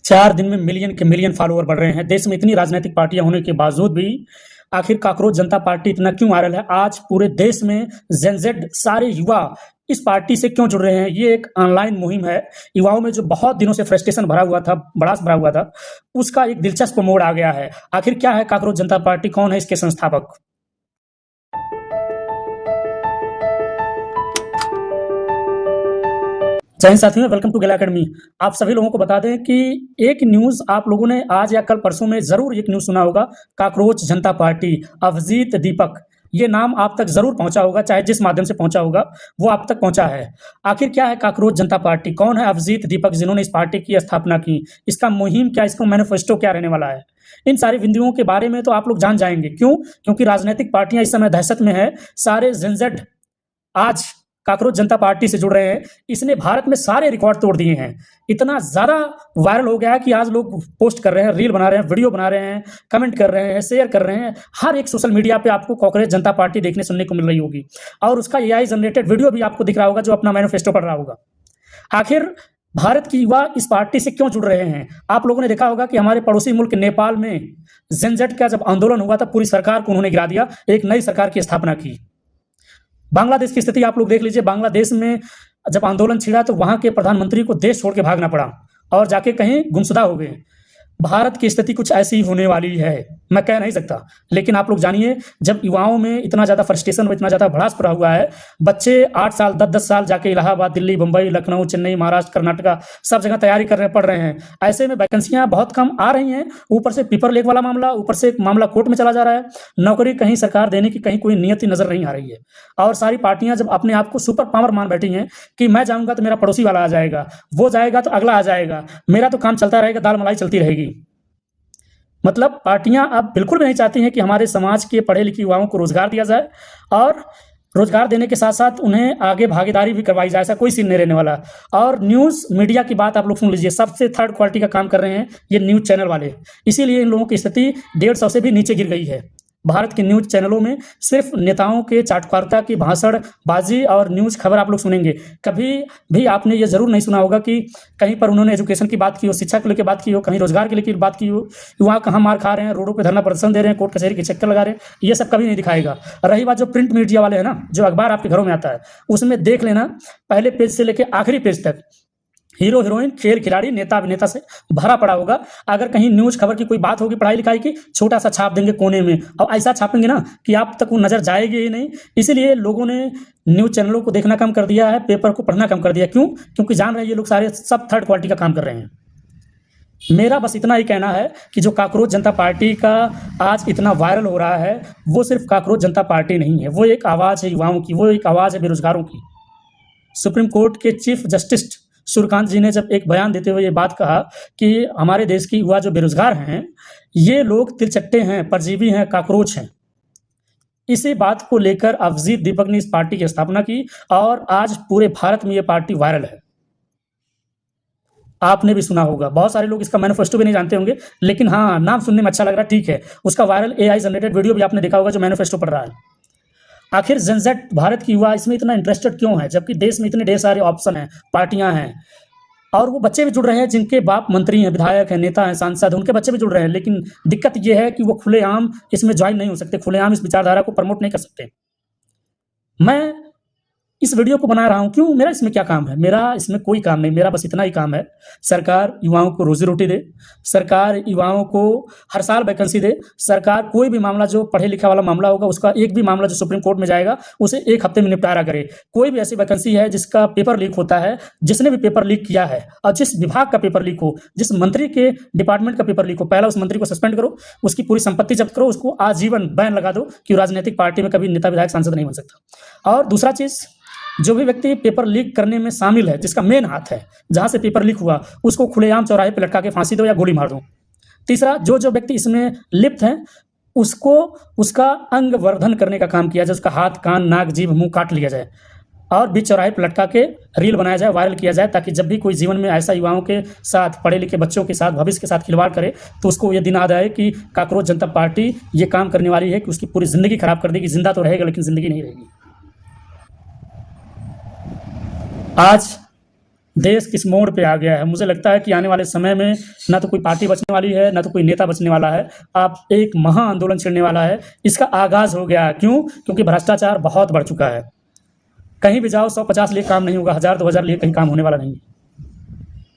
4 दिन में मिलियन के मिलियन फॉलोअर बढ़ रहे हैं। देश में इतनी राजनीतिक पार्टियां होने के बावजूद भी आखिर कॉकरोच जनता पार्टी इतना क्यों वायरल है? आज पूरे देश में जेन ज़ेड सारे युवा इस पार्टी से क्यों जुड़ रहे हैं? ये एक ऑनलाइन मुहिम है। युवाओं में जो बहुत दिनों से फ्रस्ट्रेशन भरा हुआ था, भड़ास भरा हुआ था, उसका एक दिलचस्प मोड़ आ गया है। आखिर क्या है कॉकरोच जनता पार्टी? कौन है इसके संस्थापक? जय हिंद साथियों, वेलकम टू गेला अकेडमी। आप सभी लोगों को बता दें कि एक न्यूज़ आप लोगों ने आज या कल परसों में ज़रूर एक न्यूज़ सुना होगा। कॉकरोच जनता पार्टी, अभिजीत दीपक, ये नाम आप तक ज़रूर पहुंचा होगा, चाहे जिस माध्यम से पहुंचा होगा वो आप तक पहुंचा है। आखिर क्या है कॉकरोच जनता पार्टी? कौन है अभिजीत दीपक जिन्होंने इस पार्टी की स्थापना की? इसका मुहिम क्या, इसका मैनिफेस्टो क्या रहने वाला है? इन सारी बिंदुओं के बारे में तो आप लोग जान जाएंगे। क्यों? क्योंकि राजनीतिक पार्टियां इस समय दहशत में है। सारे जेन ज़ेड आज कॉकरोच जनता पार्टी से जुड़ रहे हैं। इसने भारत में सारे रिकॉर्ड तोड़ दिए हैं। इतना ज़्यादा वायरल हो गया है कि आज लोग पोस्ट कर रहे हैं, रील बना रहे हैं, वीडियो बना रहे हैं, कमेंट कर रहे हैं, शेयर कर रहे हैं। हर एक सोशल मीडिया पे आपको कॉकरोच जनता पार्टी देखने सुनने को मिल रही होगी और उसका एआई जनरेटेड वीडियो भी आपको दिख रहा होगा जो अपना मैनिफेस्टो पढ़ रहा होगा। आखिर भारत की युवा इस पार्टी से क्यों जुड़ रहे हैं? आप लोगों ने देखा होगा कि हमारे पड़ोसी मुल्क नेपाल में जेन ज़ेड का जब आंदोलन हुआ था, पूरी सरकार को उन्होंने गिरा दिया, एक नई सरकार की स्थापना की। बांग्लादेश की स्थिति आप लोग देख लीजिए। बांग्लादेश में जब आंदोलन छिड़ा तो वहां के प्रधानमंत्री को देश छोड़ के भागना पड़ा और जाके कहीं गुमशुदा हो गए। भारत की स्थिति कुछ ऐसी होने वाली है, मैं कह नहीं सकता, लेकिन आप लोग जानिए, जब युवाओं में इतना ज़्यादा फ्रस्ट्रेशन, इतना ज़्यादा भड़ास पड़ा हुआ है, बच्चे 8 साल 10-10 साल जाके इलाहाबाद, दिल्ली, बम्बई, लखनऊ, चेन्नई, महाराष्ट्र, कर्नाटका सब जगह तैयारी कर रहे, पढ़ रहे हैं। ऐसे में वैकेंसियां बहुत कम आ रही हैं। ऊपर से पेपर लीक वाला मामला, ऊपर से एक मामला कोर्ट में चला जा रहा है। नौकरी कहीं सरकार देने की कहीं कोई नियति नजर नहीं आ रही है। और सारी पार्टियां जब अपने आप को सुपर पावर मान बैठी हैं कि मैं जाऊंगा तो मेरा पड़ोसी वाला आ जाएगा, वो जाएगा तो अगला आ जाएगा, मेरा तो काम चलता रहेगा, दाल मलाई चलती रहेगी। मतलब पार्टियां अब बिल्कुल भी नहीं चाहती हैं कि हमारे समाज के पढ़े लिखे युवाओं को रोजगार दिया जाए और रोजगार देने के साथ साथ उन्हें आगे भागीदारी भी करवाई जाए। ऐसा कोई सीन नहीं रहने वाला। और न्यूज़ मीडिया की बात आप लोग सुन लीजिए, सबसे थर्ड क्वालिटी का काम कर रहे हैं ये न्यूज़ चैनल वाले। इसीलिए इन लोगों की स्थिति 150 से भी नीचे गिर गई है। भारत के न्यूज़ चैनलों में सिर्फ नेताओं के चाटुकारिता की भाषणबाजी और न्यूज़ खबर आप लोग सुनेंगे। कभी भी आपने ये ज़रूर नहीं सुना होगा कि कहीं पर उन्होंने एजुकेशन की बात की हो, शिक्षा को लेकर बात की हो, कहीं रोजगार के लेकर बात की हो, युवा कहाँ मार खा रहे हैं, रोडों पे धरना प्रदर्शन दे रहे हैं, कोर्ट कचहरी के चक्कर लगा रहे हैं, ये सब कभी नहीं दिखाएगा। रही बात जो प्रिंट मीडिया वाले हैं ना, जो अखबार आपके घरों में आता है, उसमें देख लेना पहले पेज से लेकर आखिरी पेज तक हीरो हीरोइन, खेल खिलाड़ी, नेता अभिनेता से भरा पड़ा होगा। अगर कहीं न्यूज़ खबर की कोई बात होगी पढ़ाई लिखाई की, छोटा सा छाप देंगे कोने में, और ऐसा छापेंगे ना कि आप तक वो नजर जाएगी ही नहीं। इसीलिए लोगों ने न्यूज़ चैनलों को देखना कम कर दिया है, पेपर को पढ़ना कम कर दिया। क्यों? क्योंकि जान रहे हैं ये लोग सारे सब थर्ड क्वालिटी का काम कर रहे हैं। मेरा बस इतना ही कहना है कि जो कॉकरोच जनता पार्टी का आज इतना वायरल हो रहा है, वो सिर्फ कॉकरोच जनता पार्टी नहीं है, वो एक आवाज़ है युवाओं की, वो एक आवाज़ है बेरोजगारों की। सुप्रीम कोर्ट के चीफ जस्टिस सूर्यकांत जी ने जब एक बयान देते हुए ये बात कहा कि हमारे देश की युवा जो बेरोजगार हैं, ये लोग तिलचट्टे हैं, परजीवी हैं, कॉकरोच हैं। इसी बात को लेकर अभिजीत दीपक ने इस पार्टी की स्थापना की और आज पूरे भारत में ये पार्टी वायरल है। आपने भी सुना होगा, बहुत सारे लोग इसका मैनिफेस्टो भी नहीं जानते होंगे, लेकिन हाँ, नाम सुनने में अच्छा लग रहा है, ठीक है। उसका वायरल एआई जनरेटेड वीडियो भी आपने देखा होगा जो मैनिफेस्टो पढ़ रहा है। आखिर जेन ज़ेड भारत की युवा इसमें इतना इंटरेस्टेड क्यों है, जबकि देश में इतने ढेर सारे ऑप्शन हैं, पार्टियां हैं, और वो बच्चे भी जुड़ रहे हैं जिनके बाप मंत्री हैं, विधायक हैं, नेता हैं, सांसद हैं, उनके बच्चे भी जुड़ रहे हैं। लेकिन दिक्कत ये है कि वो खुलेआम इसमें ज्वाइन नहीं हो सकते, खुलेआम इस विचारधारा को प्रमोट नहीं कर सकते। मैं इस वीडियो को बना रहा हूँ क्यों? मेरा इसमें क्या काम है? मेरा इसमें कोई काम नहीं। मेरा बस इतना ही काम है, सरकार युवाओं को रोजी रोटी दे, सरकार युवाओं को हर साल वैकेंसी दे, सरकार कोई भी मामला जो पढ़े लिखा वाला मामला होगा, उसका एक भी मामला जो सुप्रीम कोर्ट में जाएगा उसे 1 हफ्ते में निपटारा करे। कोई भी ऐसी वैकेंसी है जिसका पेपर लीक होता है, जिसने भी पेपर लीक किया है और जिस विभाग का पेपर लीक हो, जिस मंत्री के डिपार्टमेंट का पेपर लीक हो, पहला उस मंत्री को सस्पेंड करो, उसकी पूरी संपत्ति जब्त करो, उसको आजीवन बैन लगा दो कि राजनीतिक पार्टी में कभी नेता विधायक सांसद नहीं बन सकता। और दूसरा चीज़, जो भी व्यक्ति पेपर लीक करने में शामिल है, जिसका मेन हाथ है, जहां से पेपर लीक हुआ, उसको खुलेआम चौराहे पे लटका के फांसी दो या गोली मार दो। तीसरा, जो जो व्यक्ति इसमें लिप्त हैं, उसको उसका अंग वर्धन करने का काम किया जाए, उसका हाथ, कान, नाक, जीभ, मुंह काट लिया जाए और बीच चौराहे पे लटका के रील बनाया जाए, वायरल किया जाए, ताकि जब भी कोई जीवन में ऐसा युवाओं के साथ, पढ़े लिखे बच्चों के साथ, भविष्य के साथ खिलवाड़ करे, तो उसको ये दिन याद आए कि कॉकरोच जनता पार्टी ये काम करने वाली है कि उसकी पूरी जिंदगी खराब कर देगी। जिंदा तो रहेगा लेकिन जिंदगी नहीं रहेगी। आज देश किस मोड़ पे आ गया है। मुझे लगता है कि आने वाले समय में ना तो कोई पार्टी बचने वाली है, ना तो कोई नेता बचने वाला है। आप एक महा आंदोलन छिड़ने वाला है। इसका आगाज़ हो गया है। क्यों? क्योंकि भ्रष्टाचार बहुत बढ़ चुका है। कहीं भी जाओ 100-50 लिए काम नहीं होगा, 1000-2000 लिए कहीं काम होने वाला नहीं है।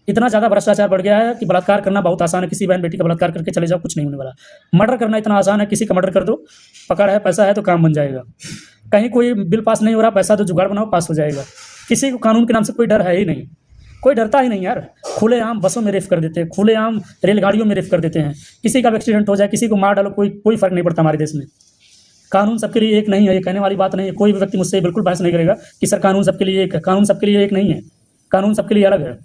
इतना ज़्यादा भ्रष्टाचार बढ़ गया है कि बलात्कार करना बहुत आसान है। किसी बहन बेटी का बलात्कार करके चले जाओ, कुछ नहीं होने वाला। मर्डर करना इतना आसान है, किसी का मर्डर कर दो, पकड़ है, पैसा है तो काम बन जाएगा। कहीं कोई बिल पास नहीं हो रहा, पैसा दो, जुगाड़ बनाओ, पास हो जाएगा। किसी को कानून के नाम से कोई डर है ही नहीं। कोई डरता ही नहीं यार। खुलेआम बसों में रेप कर देते हैं, खुलेआम रेलगाड़ियों में रेप कर देते हैं। किसी का भी एक्सीडेंट हो जाए, किसी को मार डालो, कोई कोई फ़र्क नहीं पड़ता हमारे देश में। कानून सबके लिए एक नहीं है, ये कहने वाली बात नहीं है। कोई भी व्यक्ति मुझसे बिल्कुल बहस नहीं करेगा कि सर कानून सबके लिए एक है। कानून सबके लिए एक नहीं है, कानून सबके लिए अलग है।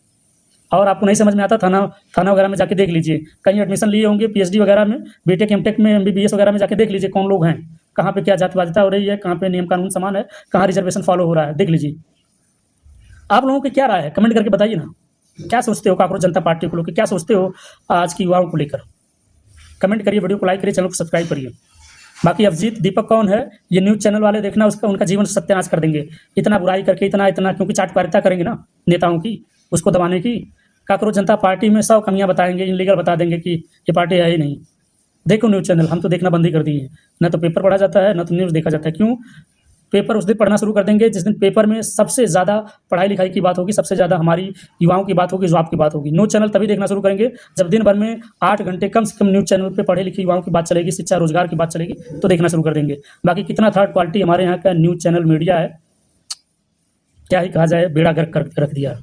और आपको नहीं समझ में आता, थाना थाना वगैरह में जाके देख लीजिए। कहीं एडमिशन लिए होंगे पीएचडी वगैरह में, बीटेक एमटेक में, एमबीबीएस वगैरह में जाके देख लीजिए कौन लोग हैं, कहाँ पे क्या जातिवादिता हो रही है, कहाँ पे नियम कानून समान है, कहाँ रिजर्वेशन फॉलो हो रहा है, देख लीजिए। आप लोगों की क्या राय है, कमेंट करके बताइए ना। क्या सोचते हो कांग्रेस जनता पार्टी को लेकर, क्या सोचते हो आज की युवाओं को लेकर? कमेंट करिए, वीडियो को लाइक करिए, चैनल को सब्सक्राइब करिए। बाकी अभिजीत दीपक कौन है, ये न्यूज़ चैनल वाले देखना, उसका उनका जीवन सत्यानाश कर देंगे। इतना बुराई करके, इतना इतना, क्योंकि चाटकारिता करेंगे ना नेताओं की, उसको दबाने की। कांग्रेस जनता पार्टी में 100 कमियां बताएंगे, इनलीगल बता देंगे कि ये पार्टी है ही नहीं। देखो न्यूज़ चैनल, हम तो देखना बंद ही कर दिए हैं। ना तो पेपर पढ़ा जाता है, ना तो न्यूज़ देखा जाता है। क्यों? पेपर उस दिन पढ़ना शुरू कर देंगे जिस दिन पेपर में सबसे ज़्यादा पढ़ाई लिखाई की बात होगी, सबसे ज़्यादा हमारी युवाओं की बात होगी, जो आपकी बात होगी। न्यूज़ चैनल तभी देखना शुरू करेंगे जब दिन भर में 8 घंटे कम से कम न्यूज़ चैनल पे पढ़े लिखे युवाओं की बात चलेगी, शिक्षा रोजगार की बात चलेगी, तो देखना शुरू कर देंगे। बाकी कितना थर्ड क्वालिटी हमारे यहाँ का न्यूज़ चैनल मीडिया है, क्या ही कहा जाए, बेड़ा गर्क कर रख दिया।